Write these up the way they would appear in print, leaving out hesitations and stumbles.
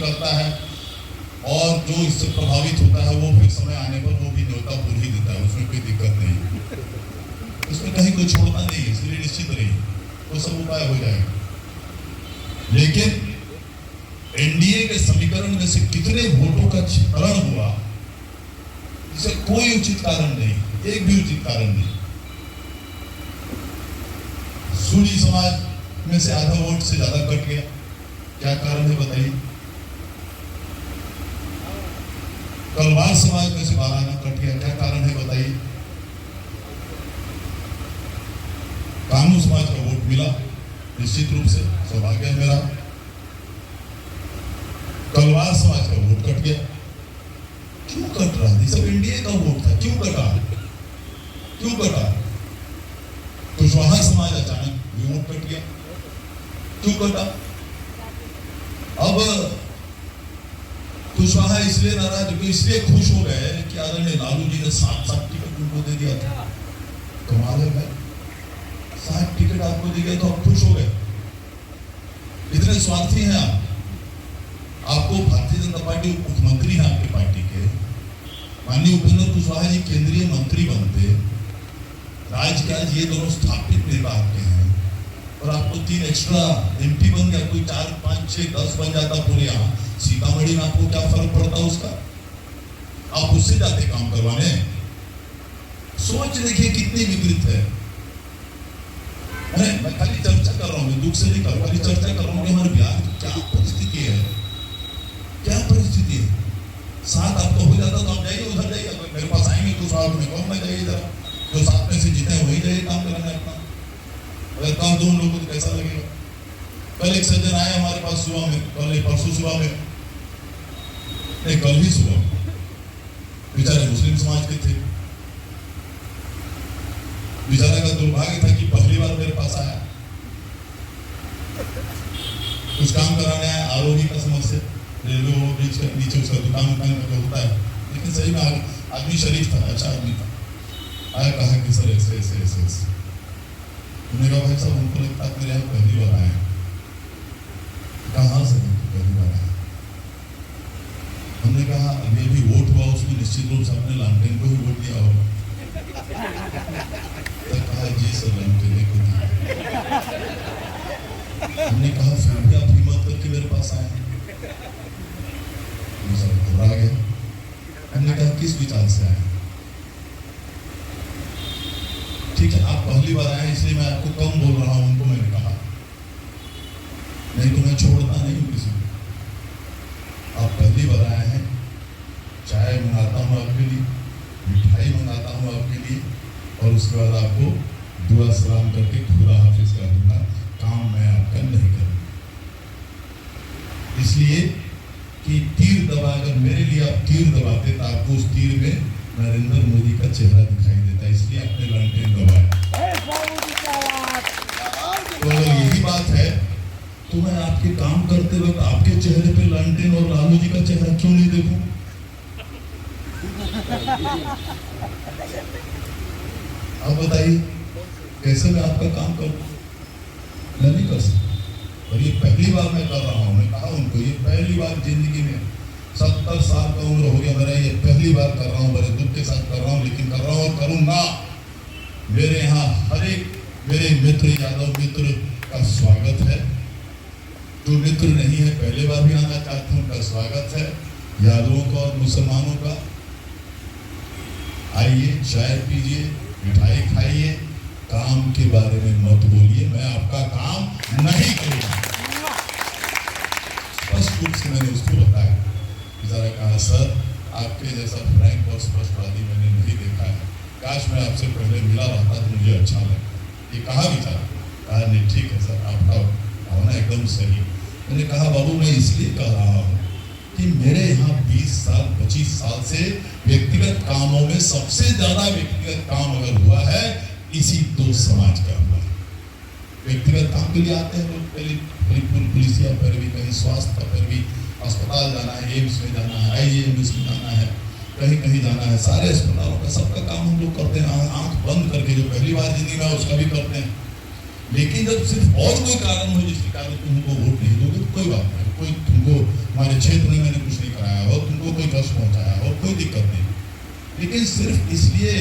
करता है और जो इससे प्रभावित होता है वो फिर समय आने पर वो भी न्योता पूर ही देता है, उसमें कोई दिक्कत नहीं, उसमें कहीं कोई छोड़ना नहीं है, इसलिए निश्चित रहिए वो सब उपाय हो जाएगा। लेकिन एनडीए के समीकरण में से कितने वोटों का क्षरण हुआ, इसे कोई उचित कारण नहीं, एक भी उचित कारण नहीं। सूरी समाज में से आधा वोट से ज्यादा कट गया, क्या कारण है बताइए? कलवार समाज में से 12 आना कट गया, क्या कारण है बताइए? कानू समाज का वोट मिला, निश्चित रूप से सौभाग्य है मेरा। कलवार समाज का वोट कट गया, क्यों कट रहा था? सब एनडीए का वोट था, क्यों कटा? क्यों कटा? कुशवाहा समाज अचानक वोट कट गया, क्यों कटा? अब कुशवाहा इसलिए नाराज, इसलिए खुश हो गए कि आदरणीय लालू जी ने 7 टिकट उनको दे दिया था। कमाल है भाई, 7 टिकट आपको दे गए तो आप खुश हो गए? इतने स्वार्थी हैं आप। आपको भारतीय जनता पार्टी मुख्यमंत्री है आपके पार्टी के, माननीय उपेंद्र कुशवाहा जी केंद्रीय मंत्री बनते, राज्य के आज ये दोनों स्थापित नेता आपके हैं, और आपको 3 एक्स्ट्रा एमपी बन गया, कोई 4, 5, 6, 10 बन जाता पूरे यहाँ सीतामढ़ी में, आपको क्या फर्क पड़ता उसका? आप उससे जाते काम करवाने। सोच देखिए कितनी विकृत है। मैं खाली चर्चा कर रहा हूँ, दुख से नहीं कर रहा, खाली चर्चा कर रहा हूँ कि हमारे बिहार की क्या परिस्थिति है, क्या परिस्थिति है। 7 आपको हो जाता तो आप जाइए, उधर जाइए, अगर मेरे पास आएंगे तो साथ में कहूँ मैं जाइए जरा, जो 7 में से जीते हैं वही जाइए काम कराने अपना। अगर काम 2 लोगों को कैसा लगेगा? कल एक सज्जन आए हमारे पास सुबह में, कल परसों सुबह में, नहीं कल ही सुबह, बेचारे मुस्लिम समाज के थे। बेचारे का दुर्भाग्य था कि पहली बार मेरे पास आया, कुछ काम कराने आया, आरोही का समस्या, रेलवे ब्रिज के नीचे उसका दुकान का होता है, लेकिन सही में आदमी शरीफ था, अच्छा आदमी था। आया, कहा कि सर ऐसे ऐसे ऐसे ऐसे। उन्होंने कहा भाई साहब हमको लगता है मेरे यहाँ पहली बार आए। कहाँ से पहली बार आए? हमने कहा अभी अभी वोट हुआ, उसमें निश्चित रूप से अपने लालटेन को ही वोट दिया होगा। तो कहा जी सर लालटेन को दिया। हमने कहा फिर भी आप हिम्मत करके मेरे पास आए। सर घबरा गए। हमने कहा किस विचार से आए? ठीक है आप पहली बार आए इसलिए मैं आपको कम बोल रहा हूं, उनको मैंने कहा, नहीं तो मैं छोड़ता नहीं हूं किसी को। आप पहली बार आए हैं, चाय मंगाता हूं आपके लिए, मिठाई मंगाता हूं आपके लिए, और उसके बाद आपको दुआ सलाम करके खुदा हाफिज कर दूंगा, काम मैं आपका नहीं करूंगा। इसलिए कि तीर दबा, अगर मेरे लिए आप तीर दबाते तो आपको उस तीर में नरेंद्र मोदी का चेहरा दिखाई देता, इसलिए आपने लालटेन दबाया। तो अगर यही बात है तो मैं आपके काम करते वक्त आपके चेहरे पे लालटेन और लालू जी का चेहरा क्यों नहीं देखूं? आप बताइए कैसे मैं आपका काम करूं? मैं नहीं कर सकता। और ये पहली बार मैं कर रहा हूं, मैं कहा उनको ये पहली बार जिंदगी में 70 साल का उम्र हो गया मेरा, ये पहली बार कर रहा हूँ, बड़े दुख के साथ कर रहा हूँ, लेकिन कर रहा हूँ और करूँगा। मेरे यहाँ हर एक मेरे मित्र यादव मित्र का स्वागत है, जो मित्र नहीं है पहले बार भी आना चाहते हैं उनका स्वागत है, यादवों का और मुसलमानों का। आइए चाय पीजिए, मिठाई खाइए, काम के बारे में मत बोलिए, मैं आपका काम नहीं करूँगा। स्पष्ट रूप से मैंने उसको बताया। बेचारा कहा सर आपके जैसा फ्रैंक और स्पष्टवादी मैंने नहीं देखा है, काश मैं आपसे पहले मिला रहता तो मुझे अच्छा लगता। ये कहा बेचारा, कहा नहीं ठीक है सर आपका भावना एकदम सही। मैंने कहा बाबू मैं इसलिए कह रहा हूँ कि मेरे यहाँ 20 साल 25 साल से व्यक्तिगत कामों में सबसे ज्यादा व्यक्तिगत काम अगर हुआ है इसी 2 समाज का हुआ है। व्यक्तिगत काम के लिए आते हैं लोग, पहले पुलिसिया पैरवी, कहीं स्वास्थ्य का पैरवी, अस्पताल जाना है, एम्स में जाना है, IAMS में जाना है, कहीं कहीं जाना है, सारे अस्पतालों का सबका काम हम लोग करते हैं आंख बंद करके, जो पहली बार जिंदगी में उसका भी करते हैं। लेकिन जब सिर्फ और कोई कारण हो जिसके कारण तुमको वोट नहीं दोगे तो कोई बात नहीं, कोई तुमको तुम्हारे क्षेत्र में मैंने कुछ नहीं कराया हो, तुमको कोई कष्ट पहुंचाया हो, कोई दिक्कत नहीं, लेकिन सिर्फ इसलिए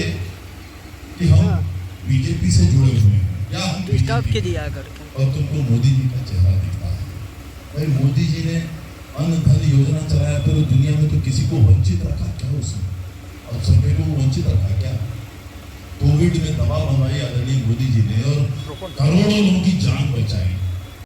कि हम बीजेपी से जुड़े हुए हैं या हम बीजेपी दिया करके और तुमको मोदी जी का चेहरा दिखता है। भाई मोदी जी ने अन्न धन योजना चलाया, तो दुनिया में तो किसी को वंचित रखा क्या उसने? अब सभी को वंचित रखा क्या? कोविड में दवा बनवाई आदरणीय मोदी जी ने और करोड़ों लोगों की जान बचाई।